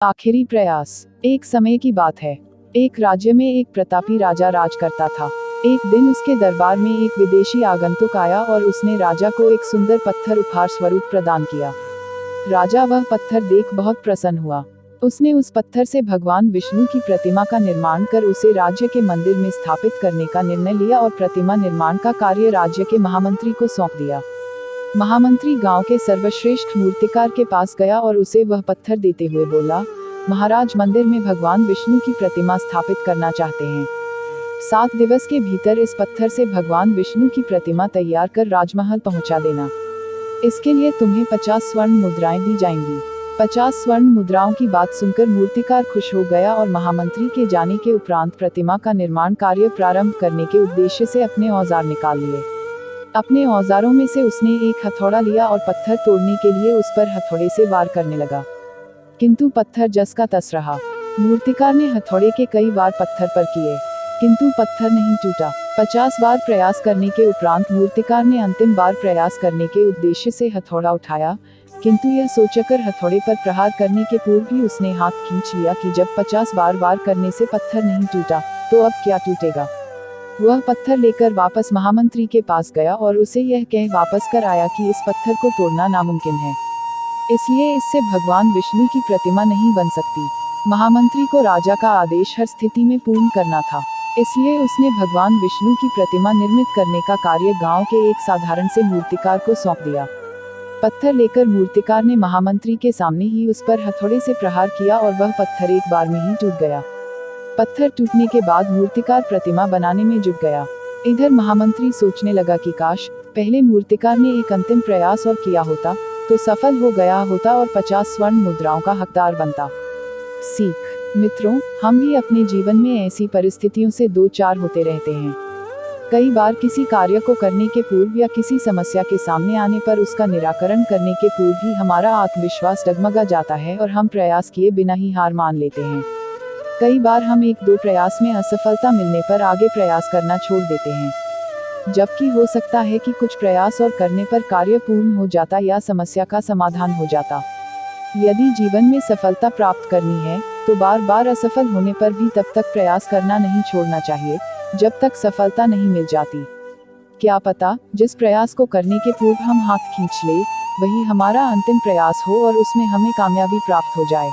आखिरी प्रयास। एक समय की बात है। एक राज्य में एक प्रतापी राजा राज करता था। एक दिन उसके दरबार में एक विदेशी आगंतुक आया और उसने राजा को एक सुंदर पत्थर उपहार स्वरूप प्रदान किया। राजा वह पत्थर देख बहुत प्रसन्न हुआ। उसने उस पत्थर से भगवान विष्णु की प्रतिमा का निर्माण कर उसे राज्य के मंदिर में स्थापित करने का निर्णय लिया और प्रतिमा निर्माण का कार्य राज्य के महामंत्री को सौंप दिया। महामंत्री गांव के सर्वश्रेष्ठ मूर्तिकार के पास गया और उसे वह पत्थर देते हुए बोला, महाराज मंदिर में भगवान विष्णु की प्रतिमा स्थापित करना चाहते हैं। 7 दिवस के भीतर इस पत्थर से भगवान विष्णु की प्रतिमा तैयार कर राजमहल पहुंचा देना। इसके लिए तुम्हें 50 स्वर्ण मुद्राएं दी जाएंगी। 50 स्वर्ण मुद्राओं की बात सुनकर मूर्तिकार खुश हो गया और महामंत्री के जाने के उपरांत प्रतिमा का निर्माण कार्य प्रारंभ करने के उद्देश्य से अपने औजार निकाल लिए। अपने औजारों में से उसने एक हथौड़ा लिया और पत्थर तोड़ने के लिए उस पर हथौड़े से वार करने लगा, किंतु पत्थर जस का तस रहा। मूर्तिकार ने हथौड़े के कई वार पत्थर पर किए, किंतु पत्थर नहीं टूटा। 50 बार प्रयास करने के उपरांत मूर्तिकार ने अंतिम बार प्रयास करने के उद्देश्य से हथौड़ा उठाया, किंतु यह सोचकर हथौड़े पर प्रहार करने के पूर्व ही उसने हाथ खींच लिया कि जब 50 बार वार करने से पत्थर नहीं टूटा, तो अब क्या टूटेगा। वह पत्थर लेकर वापस महामंत्री के पास गया और उसे यह कह वापस कर आया कि इस पत्थर को तोड़ना नामुमकिन है, इसलिए इससे भगवान विष्णु की प्रतिमा नहीं बन सकती। महामंत्री को राजा का आदेश हर स्थिति में पूर्ण करना था, इसलिए उसने भगवान विष्णु की प्रतिमा निर्मित करने का कार्य गांव के एक साधारण से मूर्तिकार को सौंप दिया। पत्थर लेकर मूर्तिकार ने महामंत्री के सामने ही उस पर हथौड़े से प्रहार किया और वह पत्थर एक बार में ही टूट गया। पत्थर टूटने के बाद मूर्तिकार प्रतिमा बनाने में जुट गया। इधर महामंत्री सोचने लगा कि काश पहले मूर्तिकार ने एक अंतिम प्रयास और किया होता तो सफल हो गया होता और 50 स्वर्ण मुद्राओं का हकदार बनता। सीख। मित्रों, हम भी अपने जीवन में ऐसी परिस्थितियों से दो चार होते रहते हैं। कई बार किसी कार्य को करने के पूर्व या किसी समस्या के सामने आने पर उसका निराकरण करने के पूर्व ही हमारा आत्मविश्वास डगमगा जाता है और हम प्रयास किए बिना ही हार मान लेते हैं। कई बार हम 1-2 प्रयास में असफलता मिलने पर आगे प्रयास करना छोड़ देते हैं, जबकि हो सकता है कि कुछ प्रयास और करने पर कार्य पूर्ण हो जाता या समस्या का समाधान हो जाता। यदि जीवन में सफलता प्राप्त करनी है तो बार बार असफल होने पर भी तब तक प्रयास करना नहीं छोड़ना चाहिए जब तक सफलता नहीं मिल जाती। क्या पता जिस प्रयास को करने के पूर्व हम हाथ खींच ले वही हमारा अंतिम प्रयास हो और उसमें हमें कामयाबी प्राप्त हो जाए।